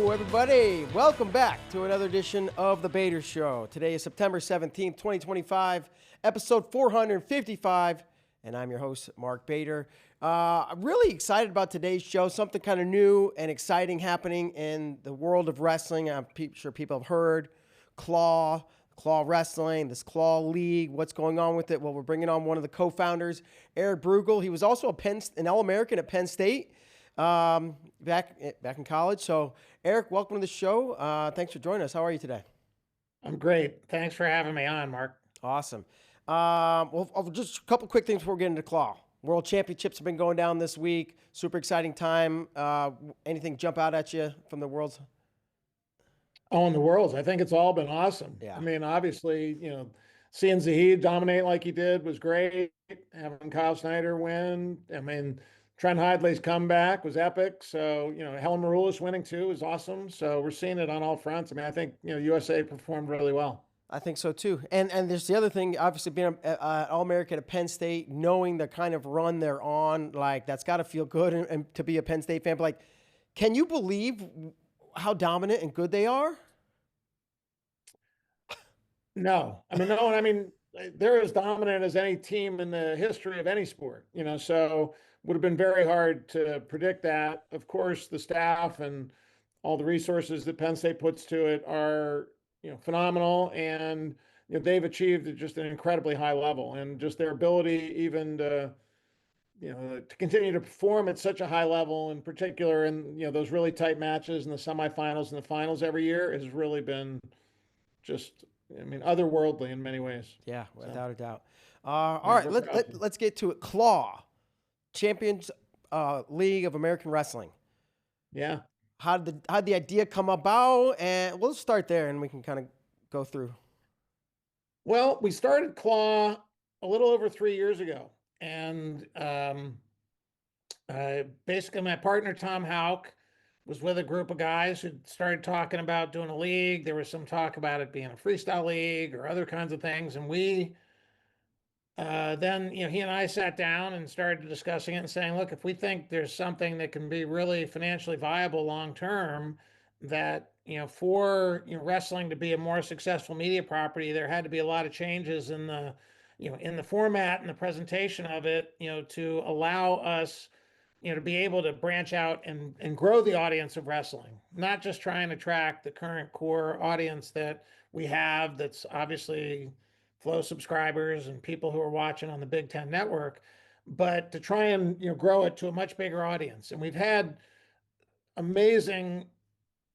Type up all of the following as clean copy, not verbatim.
Hello, everybody. Welcome back to another edition of The Bader Show. Today is September 17th, 2025, episode 455, and I'm your host, Mark Bader. I'm really excited about today's show, something kind of new and exciting happening in the world of wrestling. I'm sure people have heard FloWrestling, this Claw League, what's going on with it. Well, we're bringing on one of the co-founders, Eric Brugel. He was also an All-American at Penn State. Back in college. So, Eric, welcome to the show. Thanks for joining us. How are you today? I'm great. Thanks for having me on, Mark. Awesome. Well, just a couple quick things before we get into Claw. World Championships have been going down this week. Super exciting time. Anything jump out at you from the Worlds? Oh, in the Worlds, I think it's all been awesome. Yeah. I mean, obviously, seeing Zahid dominate like he did was great. Having Kyle Snyder win. I mean, Trent Hidley's comeback was epic. So, Helen Maroulis winning too was awesome. So we're seeing it on all fronts. I mean, I think, USA performed really well. I think so too. And there's the other thing, obviously being an All-American at Penn State, knowing the kind of run they're on, like that's got to feel good and to be a Penn State fan. But like, can you believe how dominant and good they are? No, I mean, they're as dominant as any team in the history of any sport, so would have been very hard to predict that. Of course, the staff and all the resources that Penn State puts to it are, phenomenal. And, they've achieved just an incredibly high level, and just their ability even to continue to perform at such a high level, in particular in, those really tight matches in the semifinals and the finals every year, has really been just, otherworldly in many ways. Yeah, without a doubt. All right, let's get to it. Claw, Champions League of American Wrestling. Yeah. How'd the idea come about? And we'll start there, and we can kind of go through. Well, we started Claw a little over 3 years ago, and basically my partner Tom Houck was with a group of guys who started talking about doing a league. There was some talk about it being a freestyle league or other kinds of things. And we then, he and I sat down and started discussing it and saying, look, if we think there's something that can be really financially viable long-term, that, for wrestling to be a more successful media property, there had to be a lot of changes in the, in the format and the presentation of it, to allow us to be able to branch out and grow the audience of wrestling, not just try and attract the current core audience that we have. That's obviously Flow subscribers and people who are watching on the Big Ten Network, but to try and, grow it to a much bigger audience. And we've had amazing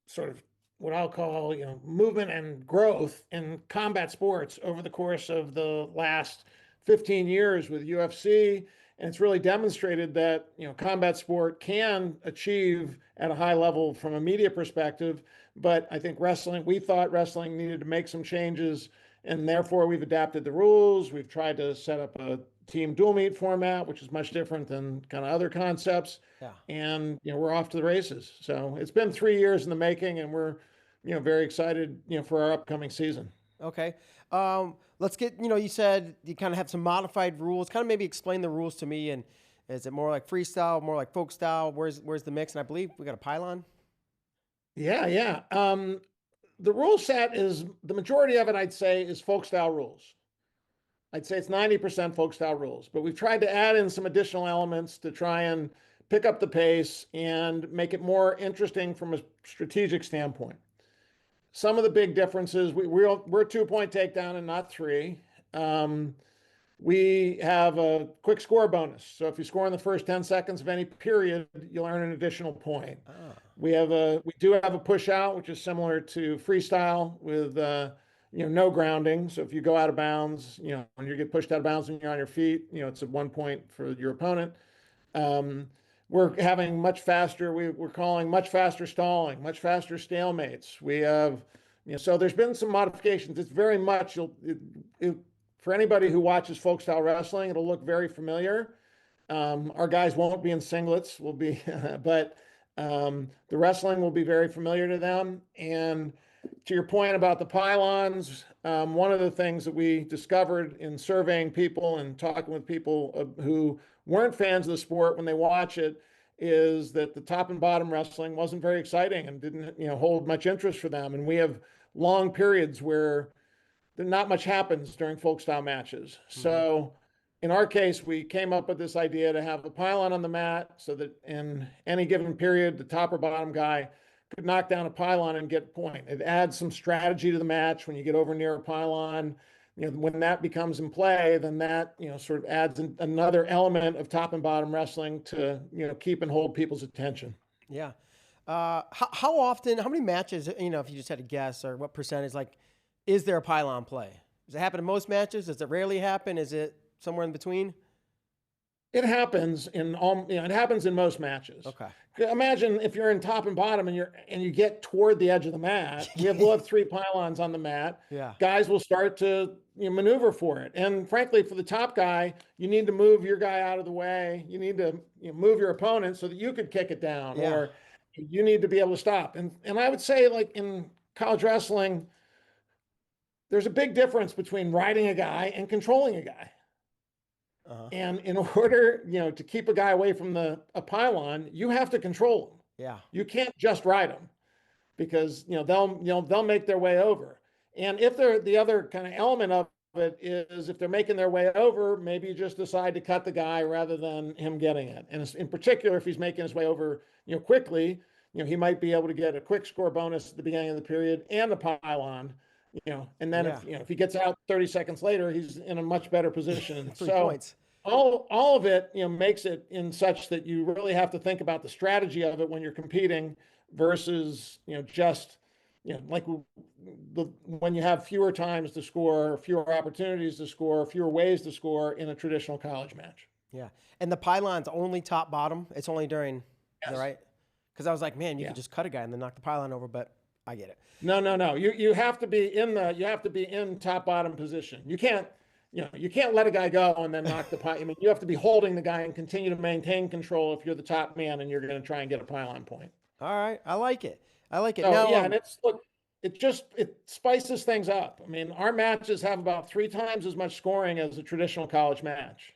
sort of what I'll call, movement and growth in combat sports over the course of the last 15 years with UFC. And it's really demonstrated that, combat sport can achieve at a high level from a media perspective. But I think we thought wrestling needed to make some changes, and therefore we've adapted the rules. We've tried to set up a team dual meet format, which is much different than kind of other concepts. Yeah. And, we're off to the races. So it's been 3 years in the making, and we're, very excited, for our upcoming season. Okay. Let's get, you said you kind of have some modified rules. Kind of maybe explain the rules to me. And is it more like freestyle, more like folk style? Where's the mix? And I believe we got a pylon. Yeah. The rule set is, the majority of it, I'd say, is folk style rules. I'd say it's 90% folk style rules, but we've tried to add in some additional elements to try and pick up the pace and make it more interesting from a strategic standpoint. Some of the big differences, we're 2-point takedown and not 3. We have a quick score bonus. So if you score in the first 10 seconds of any period, you'll earn an additional point. We do have a push out, which is similar to freestyle with, no grounding. So if you go out of bounds, when you get pushed out of bounds and you're on your feet, it's a 1 point for your opponent. We're having much faster, we're calling much faster stalling, much faster stalemates. We have, so there's been some modifications. It's very much, for anybody who watches folk style wrestling, it'll look very familiar. Our guys won't be in singlets, but the wrestling will be very familiar to them. And to your point about the pylons, one of the things that we discovered in surveying people and talking with people who weren't fans of the sport when they watch it is that the top and bottom wrestling wasn't very exciting and didn't, hold much interest for them. And we have long periods where not much happens during folk style matches. So in our case, we came up with this idea to have a pylon on the mat so that in any given period, the top or bottom guy could knock down a pylon and get a point. It adds some strategy to the match when you get over near a pylon. When that becomes in play, then that, sort of adds another element of top and bottom wrestling to, keep and hold people's attention. Yeah. How often, how many matches, if you just had to guess, or what percentage, like, is there a pylon play? Does it happen in most matches? Does it rarely happen? Is it somewhere in between? It happens in all, it happens in most matches. Okay. Imagine if you're in top and bottom and you get toward the edge of the mat, we'll have 3 pylons on the mat. Yeah. Guys will start to maneuver for it. And frankly, for the top guy, you need to move your guy out of the way. You need to move your opponent so that you could kick it down, Yeah. or you need to be able to stop. And I would say, like in college wrestling, there's a big difference between riding a guy and controlling a guy. And in order, to keep a guy away from a pylon, you have to control him. Yeah. You can't just ride them, because they'll make their way over. And if they're the other kind of element of it is, if they're making their way over, maybe you just decide to cut the guy rather than him getting it. And in particular, if he's making his way over, quickly, he might be able to get a quick score bonus at the beginning of the period and the pylon. And then if he gets out 30 seconds later, he's in a much better position. 3 points. All of it, makes it in such that you really have to think about the strategy of it when you're competing versus, just, like when you have fewer times to score, fewer opportunities to score, fewer ways to score in a traditional college match. Yeah. And the pylon's only top bottom. It's only during, is that right? Because I was like, man, you could just cut a guy and then knock the pylon over, but I get it. No. You have to be in top bottom position. You can't let a guy go and then knock the pylon. I mean, you have to be holding the guy and continue to maintain control if you're the top man and you're going to try and get a pylon point. All right. I like it. So, Now, and it spices things up. I mean, our matches have about 3 times as much scoring as a traditional college match.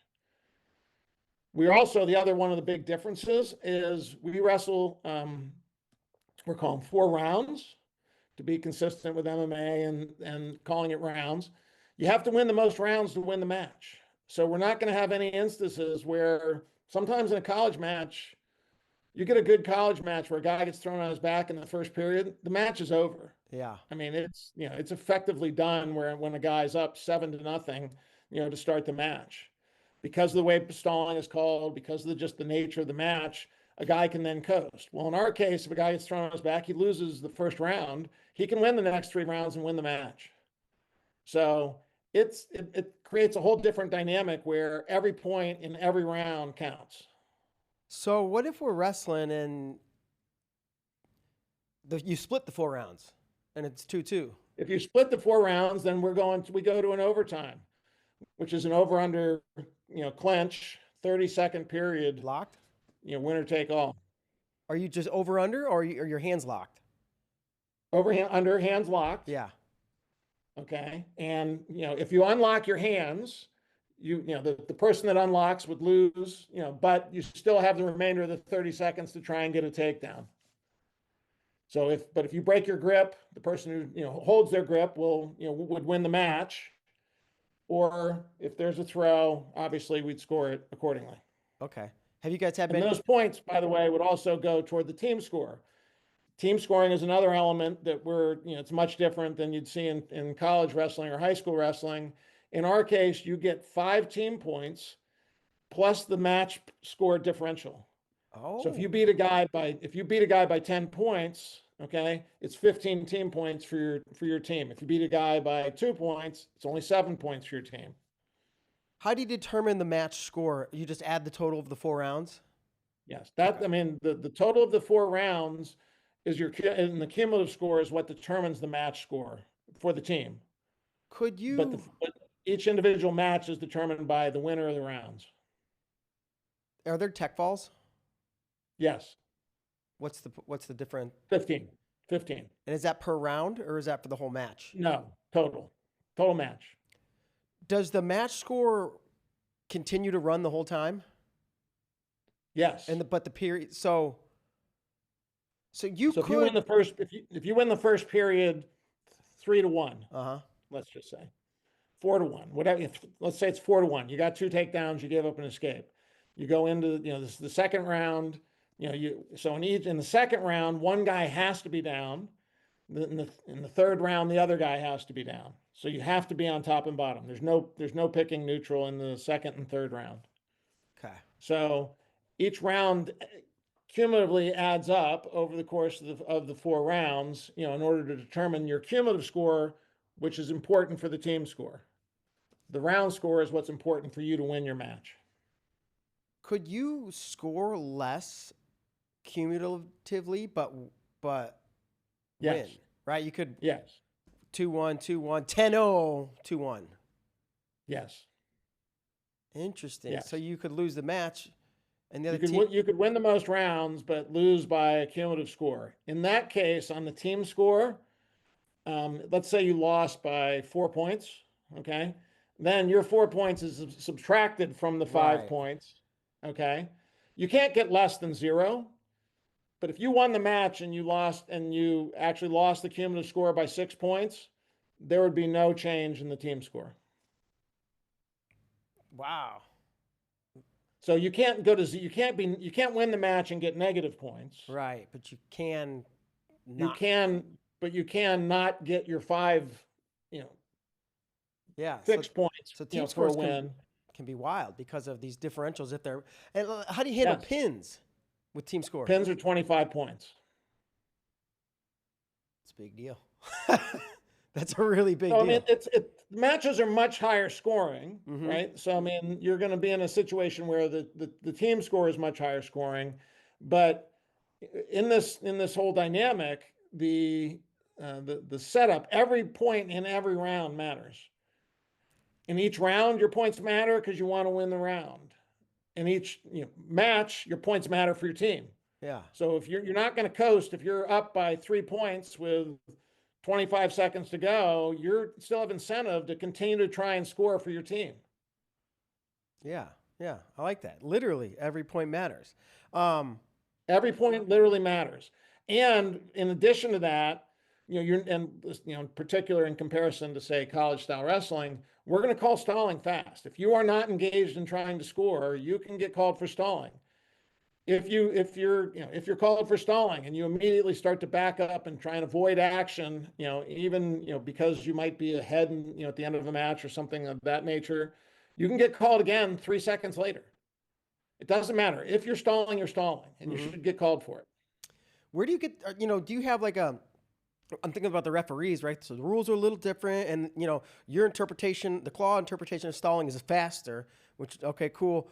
We're also, the other one of the big differences is we wrestle, we're calling 4 rounds to be consistent with MMA and calling it rounds. You have to win the most rounds to win the match. So we're not going to have any instances where sometimes in a college match, you get a good college match where a guy gets thrown on his back in the first period, the match is over. Yeah. I mean, it's effectively done when a guy's up 7-0, to start the match. Because of the way stalling is called, because of just the nature of the match, a guy can then coast. Well, in our case, if a guy gets thrown on his back, he loses the first round. He can win the next 3 rounds and win the match. So it creates a whole different dynamic where every point in every round counts. So what if we're wrestling and you split the 4 rounds and it's 2-2? If you split the 4 rounds, then we go to an overtime, which is an over-under, clinch, 30-second period. Locked? Winner take all. Are you just over under, or are your hands locked? Under, hands locked. Yeah. Okay. And, if you unlock your hands, the person that unlocks would lose, but you still have the remainder of the 30 seconds to try and get a takedown. So if you break your grip, the person who, holds their grip would win the match. Or if there's a throw, obviously we'd score it accordingly. Okay. Have you guys had And those points, by the way, would also go toward the team score. Team scoring is another element that it's much different than you'd see in college wrestling or high school wrestling. In our case, you get 5 team points plus the match score differential. Oh. So if you beat a guy by 10 points, okay, it's 15 team points for your team. If you beat a guy by 2 points, it's only 7 points for your team. How do you determine the match score? You just add the total of the 4 rounds? Yes. The total of the 4 rounds is and the cumulative score is what determines the match score for the team. Could you? But each individual match is determined by the winner of the rounds. Are there tech falls? Yes. What's the difference? 15. And is that per round, or is that for the whole match? No, total match. Does the match score continue to run the whole time? Yes. but the period. So you So if you win could. the first, if you win the first period 3-1, Uh-huh. let's just say 4-1, whatever. Let's say it's 4-1. You got 2 takedowns. You give up an escape. You go into this the second round. So in the second round, one guy has to be down. In the third round, the other guy has to be down. So you have to be on top and bottom. There's no picking neutral in the second and third round. Okay. So each round cumulatively adds up over the course of the 4 rounds, in order to determine your cumulative score, which is important for the team score. The round score is what's important for you to win your match. Could you score less cumulatively, but Yes. win, right? You could Yes. 2-1, 2-1, 10-0, 2-1. Yes. Interesting. Yes. So you could lose the match, and the You other could team. you could win the most rounds, but lose by a cumulative score. In that case, on the team score, let's say you lost by 4 points. Okay, then your 4 points is subtracted from the 5 points. Okay, you can't get less than 0. But if you won the match and you actually lost the cumulative score by 6 points, there would be no change in the team score. Wow. So you can't go to you can't win the match and get negative points. Right, but you can You not. can, but you can not get your 5, Yeah. fixed points, So team for a scores win. can be wild because of these differentials. If they're and how do you handle Yes. pins with team score? Pins are 25 points. It's a big deal. That's a really big So, I deal. mean, matches are much higher scoring, Mhm. right? So, I mean, you're going to be in a situation where the team score is much higher scoring, but in this whole dynamic, the setup, every point in every round matters. In each round, your points matter because you want to win the round. In each match, your points matter for your team. Yeah. So if you're not going to coast, if you're up by 3 points with 25 seconds to go, you still have incentive to continue to try and score for your team. Yeah. Yeah. I like that. Literally, every point matters. Every point literally matters. And in addition to that, in particular in comparison to say college style wrestling, we're going to call stalling fast. If you are not engaged in trying to score, you can get called for stalling. If you're called for stalling and you immediately start to back up and try and avoid action, even because you might be ahead and at the end of a match or something of that nature, you can get called again 3 seconds later. It doesn't matter. If you're stalling, and you should get called for it. Where do you get? Do you have like a? I'm thinking about the referees, right? So the rules are a little different, and your interpretation, the claw interpretation of stalling is faster. Which okay, cool.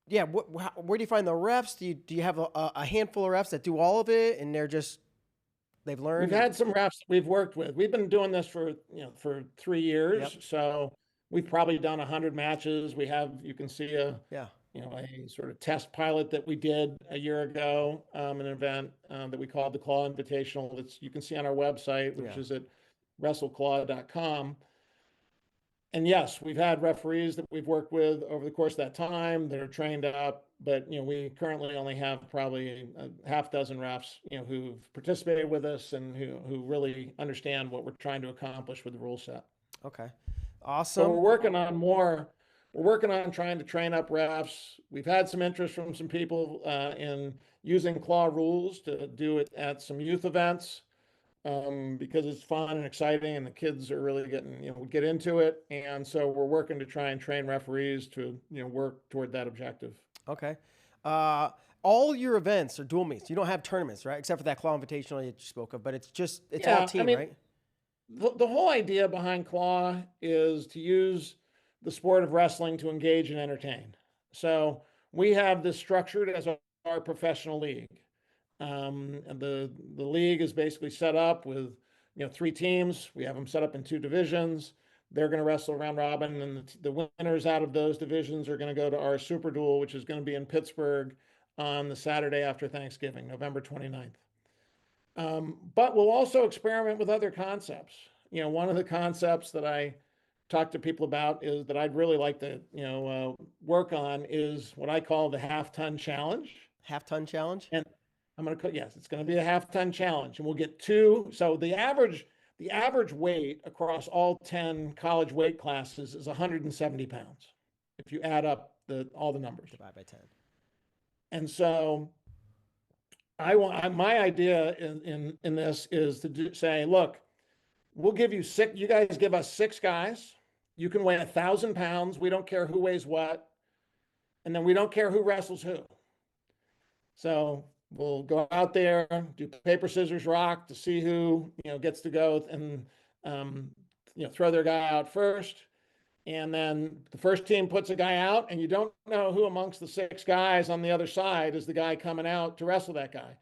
Yeah, where do you find the refs? Do you have a handful of refs that do all of it, and they've learned? We've had some refs we've worked with. We've been doing this for 3 years, Yep. so we've probably done 100 matches. You can see a Yeah. a sort of test pilot that we did a year ago, an event that we called the Claw Invitational. You can see on our website, which is at wrestleclaw.com. And yes, we've had referees that we've worked with over the course of that time that are trained up, but we currently only have probably a half dozen refs, who've participated with us and who really understand what we're trying to accomplish with the rule set. Okay. So Awesome. we're working on more. We're working on trying to train up refs. We've had some interest from some people in using claw rules to do it at some youth events. Because it's fun and exciting and the kids are really get into it. And so we're working to try and train referees to, work toward that objective. Okay. All your events are dual meets. You don't have tournaments, right? Except for that Claw Invitational that you spoke of, but it's all team, right? The whole idea behind Claw is to use the sport of wrestling to engage and entertain. So we have this structured as our professional league. And the league is basically set up with 3 teams. We have them set up in 2 divisions. They're going to wrestle round robin, and the winners out of those divisions are going to go to our Super Duel, which is going to be in Pittsburgh on the Saturday after Thanksgiving, November 29th. But we'll also experiment with other concepts. One of the concepts that I talked to people about is that I'd really like to, work on is what I call the half-ton challenge. Half-ton challenge? And I'm going to, yes, it's going to be a half-ton challenge, and we'll get two. So the average weight across all 10 college weight classes is 170 pounds if you add up all the numbers. Divide by 10. And so my idea in this is to say, look, we'll give you six. You guys give us six guys. You can weigh 1,000 pounds. We don't care who weighs what, and then we don't care who wrestles who. So we'll go out there, do paper, scissors, rock to see who gets to go and throw their guy out first. And then the first team puts a guy out, and you don't know who amongst the six guys on the other side is the guy coming out to wrestle that guy.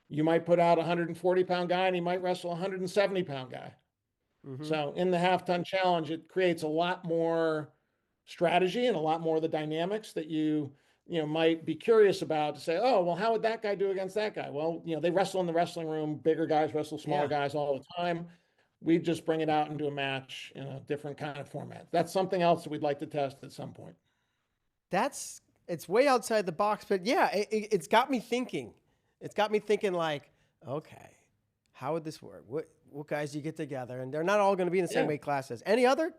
You might put out a 140-pound guy, and he might wrestle a 170-pound guy. Mm-hmm. So in the half-ton challenge, it creates a lot more strategy and a lot more of the dynamics that you might be curious about to say, oh, well, how would that guy do against that guy? Well, they wrestle in the wrestling room. Bigger guys wrestle smaller guys all the time. We just bring it out and do a match in a different kind of format. That's something else that we'd like to test at some point. It's way outside the box, but yeah, it's got me thinking. It's got me thinking like, okay, how would this work? What guys do you get together? And they're not all going to be in the same weight classes. Any other?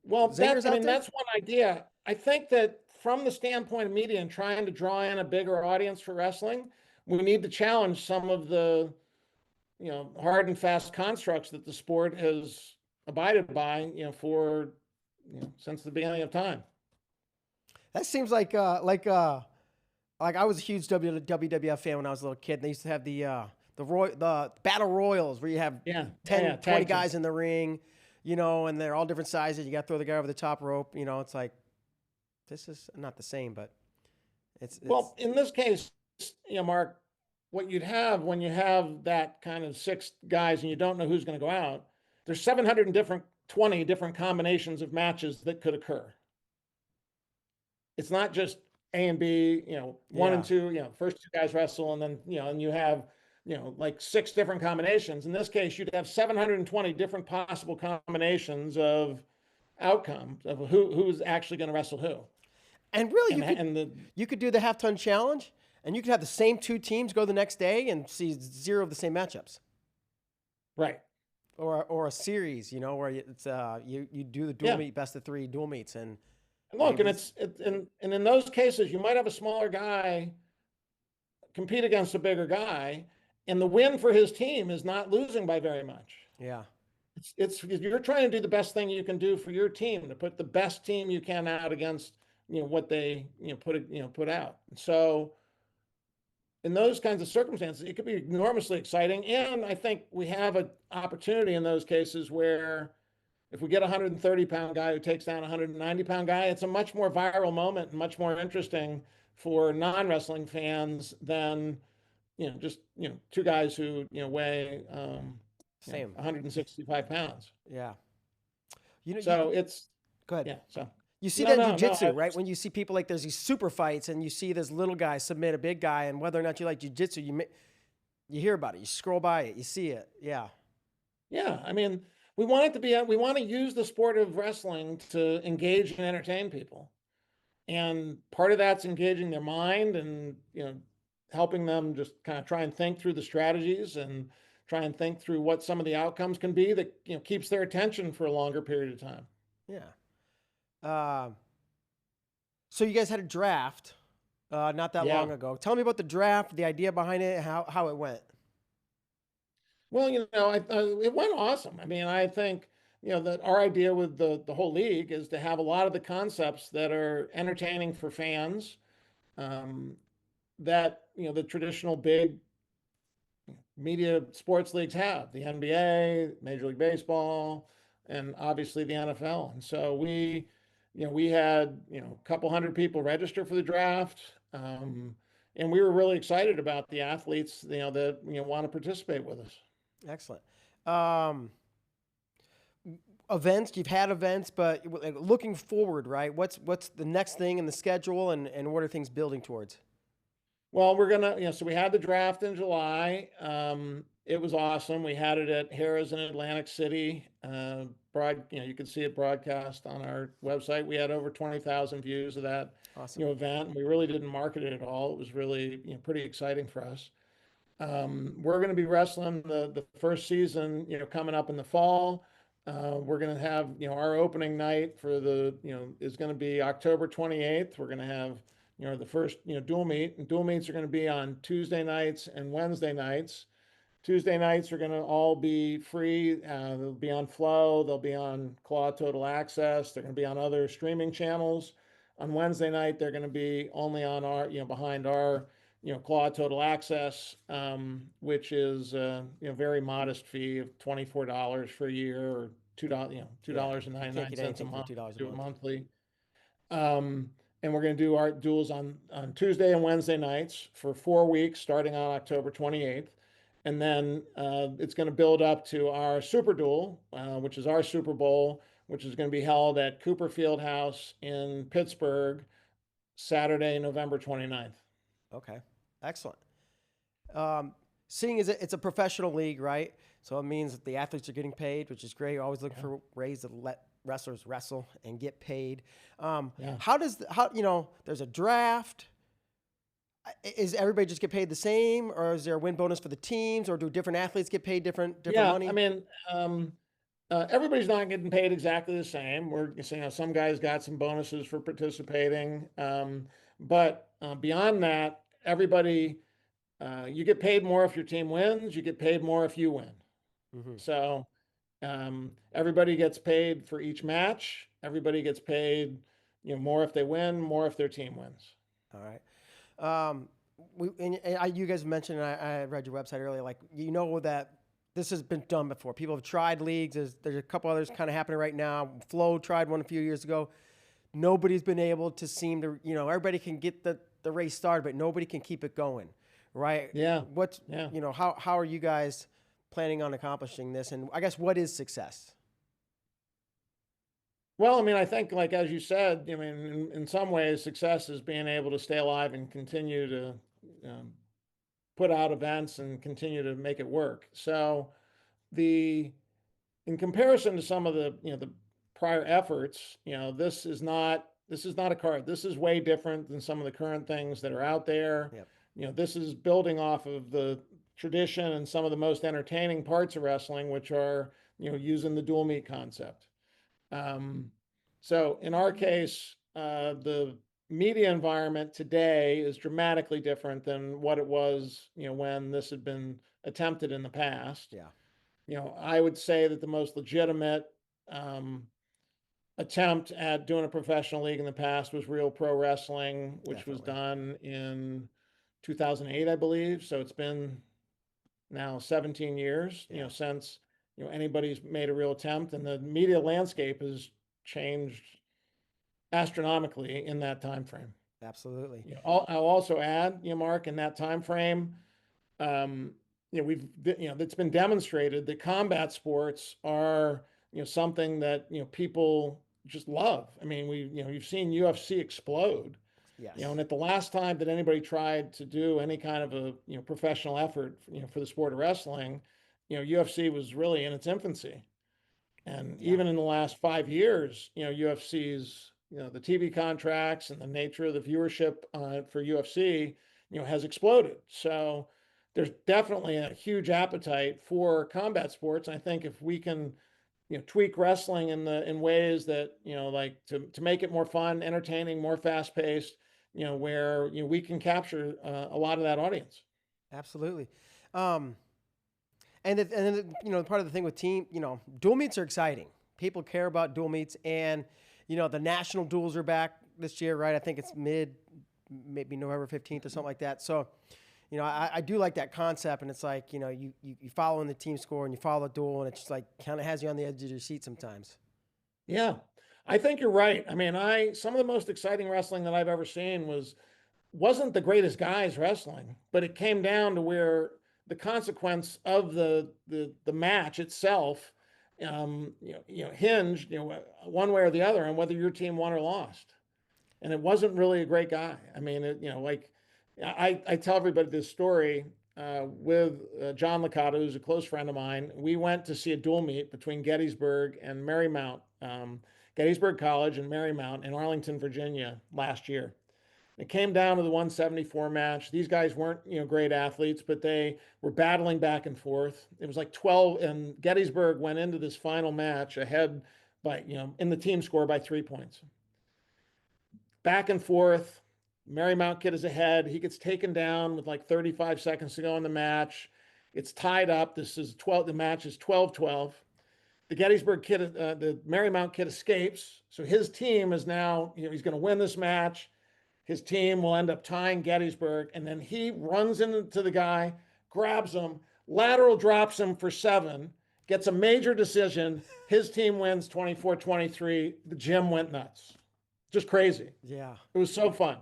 Well, that's one idea. I think that from the standpoint of media and trying to draw in a bigger audience for wrestling, we need to challenge some of the hard and fast constructs that the sport has abided by, since the beginning of time. That seems like I was a huge WWF fan when I was a little kid. And they used to have the battle royals where you have 10, 20 guys in the ring, and they're all different sizes. You got to throw the guy over the top rope. It's like, this is not the same, but it's well, in this case, Mark, what you'd have when you have that kind of six guys and you don't know who's going to go out, there's 720 different combinations of matches that could occur. It's not just A and B, one and two, first two guys wrestle, and then, and you have, like six different combinations. In this case, you'd have 720 different possible combinations of outcomes of who's actually going to wrestle who. And really, you could do the half-ton challenge, and you could have the same two teams go the next day and see zero of the same matchups. Right. Or a series, where it's you do the dual meet, best of three dual meets, and look, and in those cases, you might have a smaller guy compete against a bigger guy, and the win for his team is not losing by very much. Yeah. It's you're trying to do the best thing you can do for your team, to put the best team you can out against what they put out. So in those kinds of circumstances, it could be enormously exciting. And I think we have an opportunity in those cases where if we get a 130-pound guy who takes down a 190-pound guy, it's a much more viral moment and much more interesting for non-wrestling fans than, just, two guys who, weigh 165 pounds. Yeah. It's... Go ahead. Yeah, so... You see that in jiu-jitsu, right? When you see people like there's these super fights and you see this little guy submit a big guy, and whether or not you like jiu-jitsu, you hear about it, you scroll by it, you see it. Yeah. Yeah. I mean, we want to use the sport of wrestling to engage and entertain people. And part of that's engaging their mind and, helping them just kind of try and think through the strategies and try and think through what some of the outcomes can be that, keeps their attention for a longer period of time. Yeah. So you guys had a draft not that long ago. Tell me about the draft, the idea behind it, how it went. Well, it went awesome. I mean, I think, that our idea with the whole league is to have a lot of the concepts that are entertaining for fans, that, the traditional big media sports leagues have, the NBA, Major League Baseball, and obviously the NFL. And so we had, a couple hundred people register for the draft. And we were really excited about the athletes, that, want to participate with us. Excellent. Events, you've had events, but looking forward, right? What's the next thing in the schedule and what are things building towards? Well, we're going to, so we had the draft in July. It was awesome. We had it at Harrah's in Atlantic City. You can see it broadcast on our website. We had over 20,000 views of that, Awesome. event. And we really didn't market it at all. It was really, pretty exciting for us. We're going to be wrestling the first season, coming up in the fall. We're going to have, our opening night is going to be October 28th. We're going to have, the first, dual meet. And dual meets are going to be on Tuesday nights and Wednesday nights. Tuesday nights are going to all be free. They'll be on Flow. They'll be on Claw Total Access. They're going to be on other streaming channels. On Wednesday night, they're going to be only on our, behind our, Claw Total Access, which is very modest fee of $24 for a year, or Yeah. $2 and You ninety can't nine get cents a anything for month. $2 a Do it month. monthly. And we're going to do our duels on Tuesday and Wednesday nights for 4 weeks, starting on October 28th. And then it's going to build up to our Super Duel, which is our Super Bowl, which is going to be held at Cooper Fieldhouse in Pittsburgh, Saturday, November 29th. Okay. Excellent. Seeing as it's a professional league, right? So it means that the athletes are getting paid, which is great. You're always looking for ways to let wrestlers wrestle and get paid. Yeah. There's a draft. Is everybody just get paid the same, or is there a win bonus for the teams, or do different athletes get paid different Yeah, money? I mean, everybody's not getting paid exactly the same. Some guys got some bonuses for participating, but beyond that, everybody, you get paid more if your team wins. You get paid more if you win. Mm-hmm. So everybody gets paid for each match. Everybody gets paid, more if they win, more if their team wins. All right. You guys mentioned, I read your website earlier, like, that this has been done before. People have tried leagues. There's a couple others kind of happening right now. Flow tried one a few years ago. Nobody's been able to seem to, everybody can get the race started, but nobody can keep it going, right? Yeah. How are you guys planning on accomplishing this? And I guess, what is success? Well, I mean, I think, like, as you said, I mean, in some ways, success is being able to stay alive and continue to put out events and continue to make it work. So in comparison to some of the prior efforts, this is not a card. This is way different than some of the current things that are out there. Yep. This is building off of the tradition and some of the most entertaining parts of wrestling, which are, using the dual meet concept. So in our case, the media environment today is dramatically different than what it was, when this had been attempted in the past. Yeah. I would say that the most legitimate attempt at doing a professional league in the past was Real Pro Wrestling, which was done in 2008, I believe. So it's been now 17 years, since anybody's made a real attempt, and the media landscape has changed astronomically in that time frame. Absolutely. I'll also add, Mark, in that time frame, it's been demonstrated that combat sports are, something that, people just love. I mean, you've seen UFC explode. Yes. And at the last time that anybody tried to do any kind of a, professional effort, for the sport of wrestling, UFC was really in its infancy. And even in the last 5 years, UFC's, the TV contracts and the nature of the viewership for UFC, has exploded. So there's definitely a huge appetite for combat sports. And I think if we can, tweak wrestling in ways that, like to make it more fun, entertaining, more fast paced, where we can capture a lot of that audience. Absolutely. And then part of the thing with team, dual meets are exciting. People care about dual meets, and the national duels are back this year, right? I think it's maybe November 15th or something like that. So, I do like that concept, and it's like, you follow in the team score and you follow the duel, and it's just like kind of has you on the edge of your seat sometimes. Yeah, I think you're right. I mean, some of the most exciting wrestling that I've ever seen wasn't the greatest guys wrestling, but it came down to where the consequence of the match itself, hinged, one way or the other on whether your team won or lost. And it wasn't really a great guy. I mean, I tell everybody this story. with John Licata, who's a close friend of mine. We went to see a dual meet between Gettysburg and Marymount, Gettysburg College and Marymount in Arlington, Virginia last year. It came down to the 174 match. These guys weren't, great athletes, but they were battling back and forth. It was like 12, and Gettysburg went into this final match ahead by, in the team score by 3 points. Back and forth. Marymount kid is ahead. He gets taken down with like 35 seconds to go in the match. It's tied up. This is 12. The match is 12-12. The Gettysburg kid, the Marymount kid escapes. So his team is now, he's going to win this match. His team will end up tying Gettysburg, and then he runs into the guy, grabs him, lateral drops him for 7, gets a major decision. His team wins 24-23. The gym went nuts. Just crazy. Yeah. It was so fun.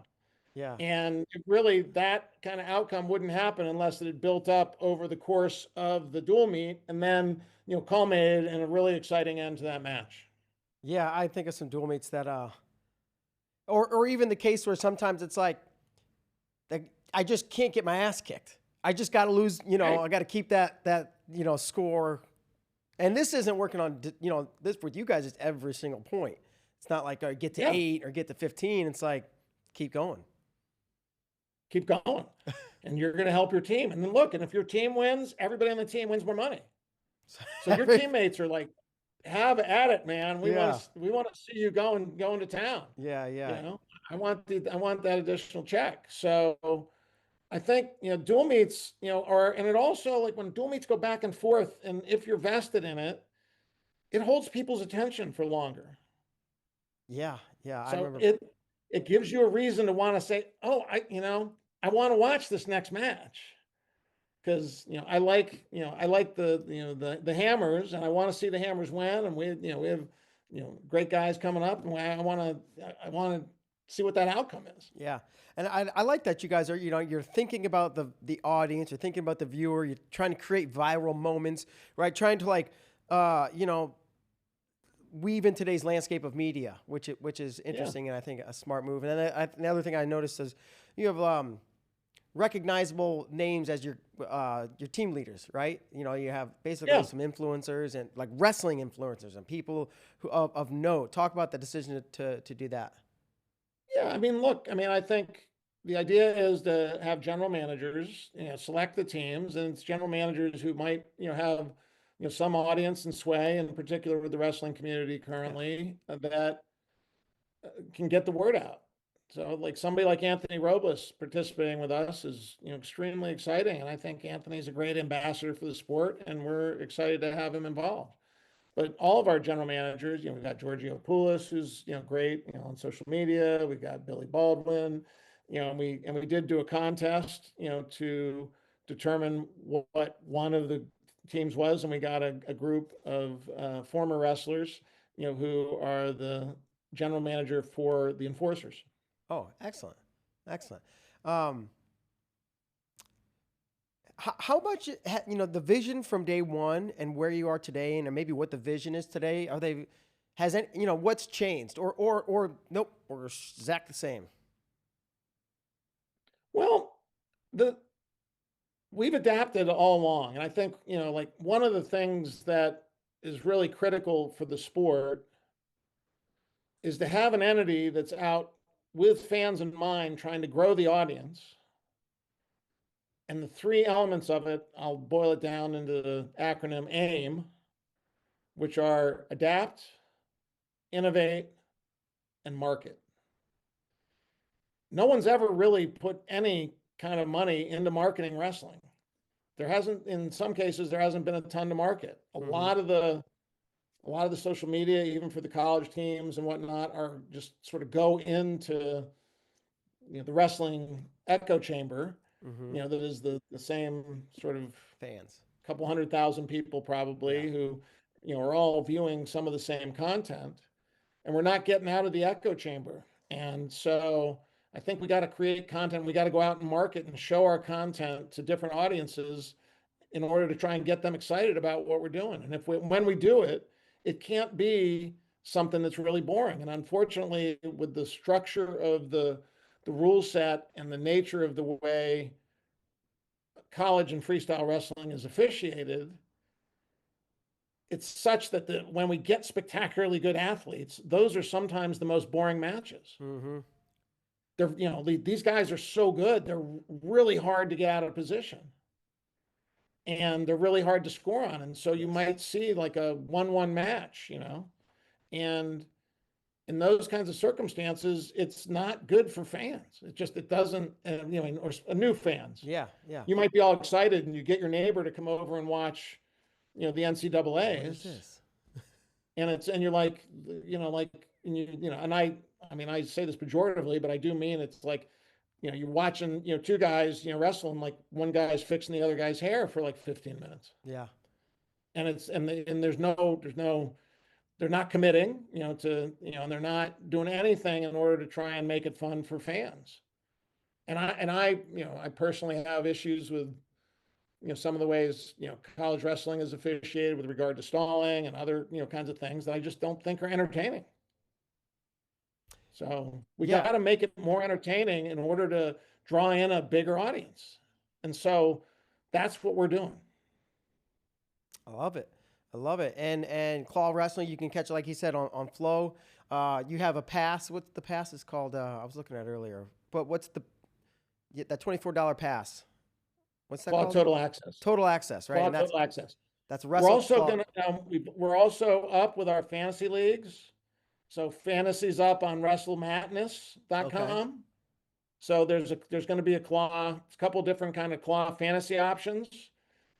Yeah. And really, that kind of outcome wouldn't happen unless it had built up over the course of the dual meet and then, culminated in a really exciting end to that match. Yeah, I think of some dual meets that or even the case where sometimes it's like I just can't get my ass kicked. I just got to lose, Right. I got to keep that score. And this isn't working on, this with you guys is every single point. It's not like get to 8 or get to 15. It's like, keep going. Keep going. And you're going to help your team. And then look, and if your team wins, everybody on the team wins more money. So your teammates are like, have at it, man. We want to see you going to town. Yeah, yeah. I want that additional check. So I think, dual meets, and it also, like, when dual meets go back and forth, and if you're vested in it, it holds people's attention for longer. Yeah, yeah. I So remember. it gives you a reason to want to say, oh, I want to watch this next match. Because I like the Hammers, and I want to see the Hammers win, and we have great guys coming up, and I want to see what that outcome is. Yeah, and I like that you guys are you're thinking about the audience, you're thinking about the viewer, you're trying to create viral moments, right? Trying to like weave in today's landscape of media, which is interesting, and I think a smart move. And then another thing I noticed is you have recognizable names as your team leaders, right? You have basically some influencers and like wrestling influencers and people who of note. Talk about the decision to do that. Yeah, look, I think the idea is to have general managers, select the teams, and it's general managers who might, have, some audience and sway, in particular with the wrestling community currently, that can get the word out. So, like, somebody like Anthony Robles participating with us is, extremely exciting, and I think Anthony's a great ambassador for the sport, and we're excited to have him involved. But all of our general managers, we've got Giorgio Poulos, who's great, on social media. We've got Billy Baldwin, and we did do a contest, to determine what one of the teams was, and we got a group of former wrestlers, who are the general manager for the Enforcers. Oh, excellent, excellent. How much, the vision from day one and where you are today, and maybe what the vision is today? What's changed, or nope, or exact the same? Well, we've adapted all along, and I think like one of the things that is really critical for the sport is to have an entity that's out with fans in mind, trying to grow the audience. And the 3 elements of it, I'll boil it down into the acronym AIM, which are adapt, innovate, and market. No one's ever really put any kind of money into marketing wrestling. In some cases, there hasn't been a ton to market. A lot of the social media, even for the college teams and whatnot, are just sort of go into the wrestling echo chamber. That is the same sort of Fans, couple 100,000 people probably who are all viewing some of the same content, and we're not getting out of the echo chamber. And so I think we got to create content. We got to go out and market and show our content to different audiences in order to try and get them excited about what we're doing. And when we do it, it can't be something that's really boring. And unfortunately, with the structure of the rule set and the nature of the way college and freestyle wrestling is officiated, it's such that when we get spectacularly good athletes, those are sometimes the most boring matches. Mm-hmm. These guys are so good, they're really hard to get out of position. And they're really hard to score on. And so you might see like a 1-1 match, and in those kinds of circumstances, it's not good for fans. It doesn't, or new fans. Yeah, yeah. You might be all excited and you get your neighbor to come over and watch, the NCAAs. What is this? And you're like, and I say this pejoratively, but I do mean it's like, you're watching, two guys, wrestling, like one guy's fixing the other guy's hair for like 15 minutes. Yeah. And they're not committing, and they're not doing anything in order to try and make it fun for fans. And I personally have issues with, some of the ways, college wrestling is officiated with regard to stalling and other, kinds of things that I just don't think are entertaining. So we got to make it more entertaining in order to draw in a bigger audience. And so that's what we're doing. I love it. And claw wrestling, you can catch it, like you said, on Flow. You have a pass. What's the pass is called? I was looking at it earlier. But what's that $24 pass? What's that called? Total Access. Total Access, right? Total Access. That's we're also we're also up with our fantasy leagues. So fantasy's up on WrestleMadness.com. Okay. So there's going to be a couple different kind of claw fantasy options.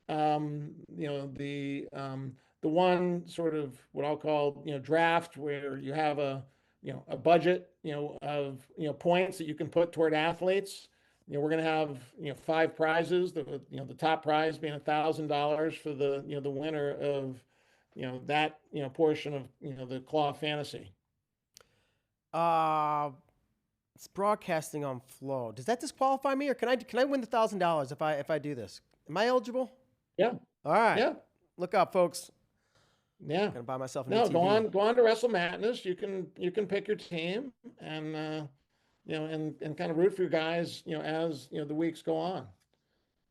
The one sort of what I'll call, draft, where you have a budget, of, points that you can put toward athletes. We're going to have, 5 prizes, the top prize being $1,000 for the winner of, that, portion of, the claw fantasy. It's broadcasting on Flow. Does that disqualify me, or can I win the $1,000 if I do this? Am I eligible? Yeah. All right. Yeah. Look out, folks. Yeah. I'm gonna buy myself a new No, TV. go on to Wrestle Madness. You can pick your team and and kind of root for your guys, as the weeks go on.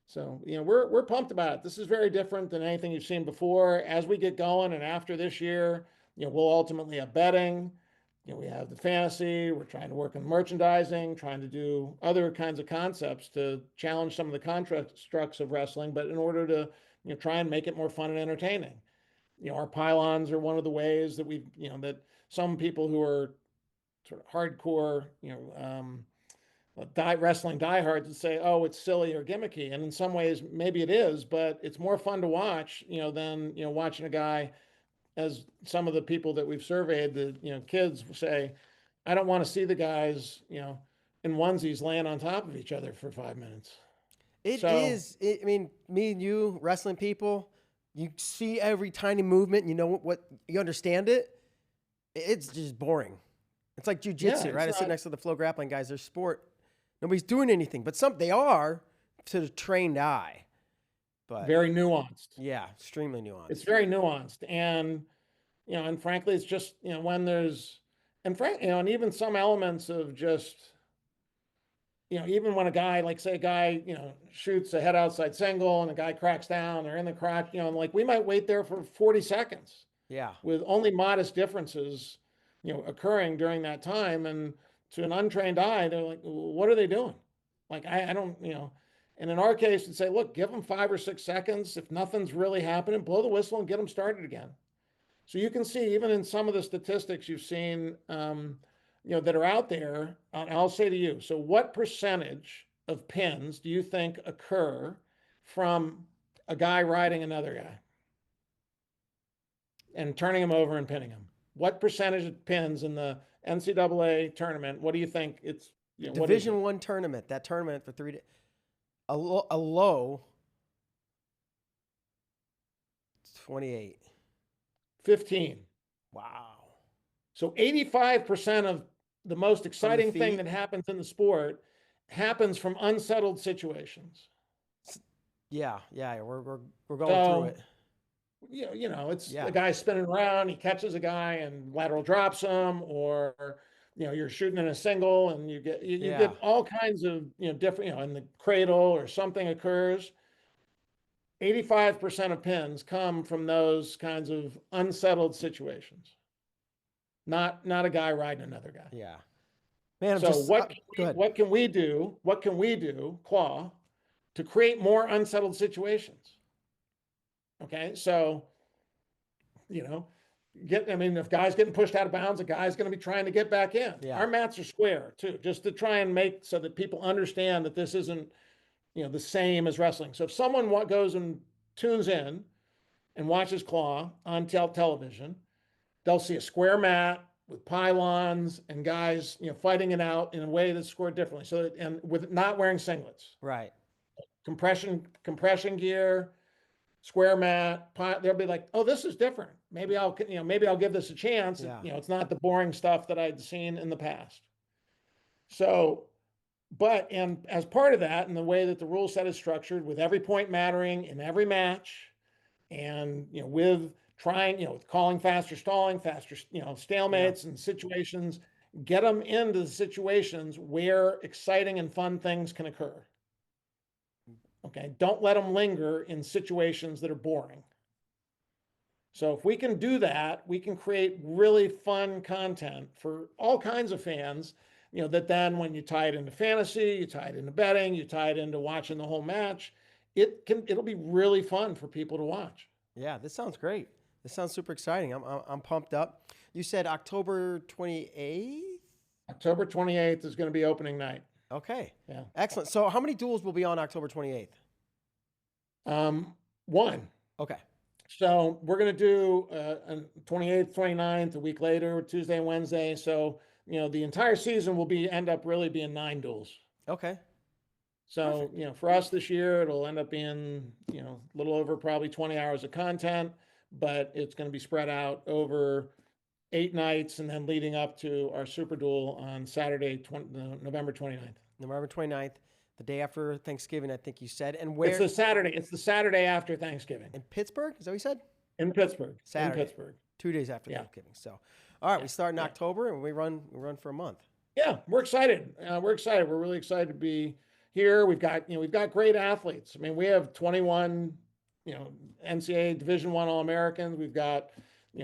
So, we're pumped about it. This is very different than anything you've seen before. As we get going and after this year, we'll ultimately have betting. We have the fantasy. We're trying to work on merchandising, trying to do other kinds of concepts to challenge some of the constructs of wrestling, but in order to, try and make it more fun and entertaining. Our pylons are one of the ways that that some people who are sort of hardcore, wrestling diehards would say, oh, it's silly or gimmicky. And in some ways, maybe it is, but it's more fun to watch, than, watching a guy, as some of the people that we've surveyed, the kids say, I don't want to see the guys, in onesies laying on top of each other for 5 minutes. I mean, me and you, wrestling people, you see every tiny movement, what you understand it. It's just boring. It's like jujitsu, right? I sit next to the Flow grappling guys. Their sport, nobody's doing anything, but they are to the trained eye. But very nuanced. Yeah, extremely nuanced. It's very nuanced, and and frankly, it's just when there's and even some elements of just even when a guy, like say a guy shoots a head outside single and a guy cracks down or in the crotch, like we might wait there for 40 seconds. Yeah, with only modest differences occurring during that time, and to an untrained eye, they're like, what are they doing? Like I don't And in our case, we'd say, look, give them 5 or 6 seconds. If nothing's really happening, blow the whistle and get them started again. So you can see, even in some of the statistics you've seen, that are out there, I'll say to you, so what percentage of pins do you think occur from a guy riding another guy and turning him over and pinning him? What percentage of pins in the NCAA tournament, what do you think it's? Division I tournament, that tournament for 3 days. A low 28. 15. Wow. So 85% of the most exciting thing that happens in the sport happens from unsettled situations. Yeah, we're going through it. It's a guy spinning around, he catches a guy and lateral drops him, or you're shooting in a single and you get all kinds of different, in the cradle or something occurs. 85% of pins come from those kinds of unsettled situations. Not a guy riding another guy. Yeah. Man, I'm So just go ahead. what can we do? What can we do, Claw, to create more unsettled situations? Okay, so I mean, if guys getting pushed out of bounds, a guy's going to be trying to get back in. Yeah. Our mats are square too, just to try and make so that people understand that this isn't the same as wrestling. So if someone goes and tunes in and watches Claw on television, they'll see a square mat with pylons and guys, fighting it out in a way that's scored differently. So, and with not wearing singlets, Right. compression gear, square mat, they'll be like, oh, this is different. Maybe I'll give this a chance. Yeah. It's not the boring stuff that I'd seen in the past. So, and as part of that, and the way that the rule set is structured, with every point mattering in every match, and with trying, with calling faster stalling, faster, stalemates and situations, get them into the situations where exciting and fun things can occur. Okay, don't let them linger in situations that are boring. So if we can do that, we can create really fun content for all kinds of fans, that then when you tie it into fantasy, you tie it into betting, you tie it into watching the whole match, it'll be really fun for people to watch. Yeah, this sounds great. This sounds super exciting. I'm pumped up. You said October 28th? October 28th is going to be opening night. Okay. Yeah. Excellent. So how many duels will be on October 28th? One. Okay. So we're going to do 28th, 29th, a week later, Tuesday and Wednesday. So, the entire season will end up really being 9 duels. Okay. So, for us this year, it'll end up being, a little over probably 20 hours of content, but it's going to be spread out over 8 nights and then leading up to our Super Duel on Saturday, November 29th. November 29th, the day after Thanksgiving, I think you said. And where? It's the Saturday after Thanksgiving. In Pittsburgh? Is that what you said? In Pittsburgh. Saturday. In Pittsburgh. 2 days after Thanksgiving. So, all right, we start in October and we run for a month. Yeah, we're excited. We're really excited to be here. We've got great athletes. I mean, we have 21, NCAA Division I All-Americans. We've got,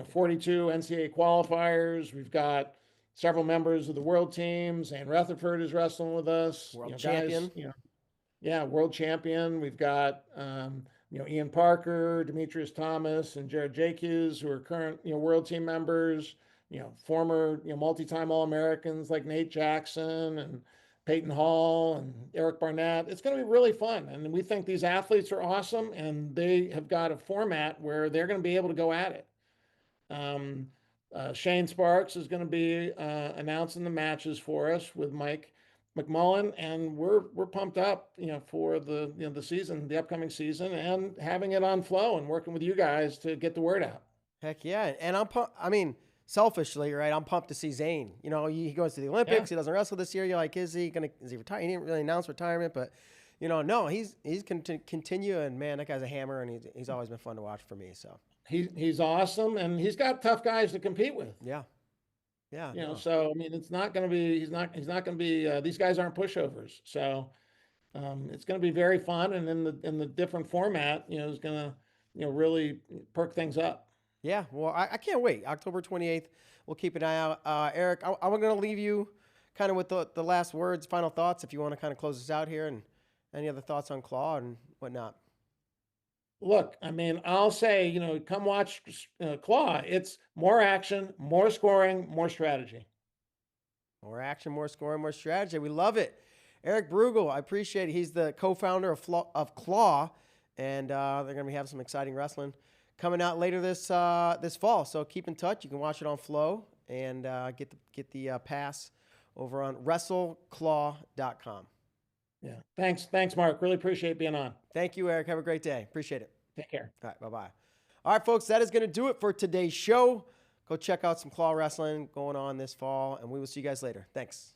42 NCAA qualifiers. We've got several members of the world teams. And Rutherford is wrestling with us. World champion. World champion. We've got, Ian Parker, Demetrius Thomas, and Jared Jacques, who are current, world team members. Former, multi-time All-Americans like Nate Jackson and Peyton Hall and Eric Barnett. It's going to be really fun. And we think these athletes are awesome, and they have got a format where they're going to be able to go at it. Shane Sparks is going to be announcing the matches for us with Mike McMullen, and we're pumped up, for the season, the upcoming season, and having it on Flow and working with you guys to get the word out. Heck yeah. And selfishly, right, I'm pumped to see Zane. He goes to the Olympics. He doesn't wrestle this year. You're like, is he retire? He didn't really announce retirement, but no, he's going to continue. And man, that guy's a hammer, and he's always been fun to watch for me. So he's awesome, and he's got tough guys to compete with. Yeah. So I mean, it's not going to be. He's not going to be. These guys aren't pushovers. So it's going to be very fun, and in the different format, is going to really perk things up. Yeah, well, I can't wait. October 28th, we'll keep an eye out. Eric, I'm going to leave you kind of with the last words, final thoughts, if you want to kind of close this out here, and any other thoughts on Claw and whatnot. Look, I mean, I'll say, come watch Claw. It's more action, more scoring, more strategy. More action, more scoring, more strategy. We love it. Eric Brugel, I appreciate it. He's the co-founder of Claw, and they're going to be having some exciting wrestling coming out later this fall. So keep in touch. You can watch it on Flow and get the pass over on WrestleClaw.com. Yeah. Thanks, Mark. Really appreciate being on. Thank you, Eric. Have a great day. Appreciate it. Take care. All right. Bye-bye. All right, folks. That is going to do it for today's show. Go check out some Claw wrestling going on this fall, and we will see you guys later. Thanks.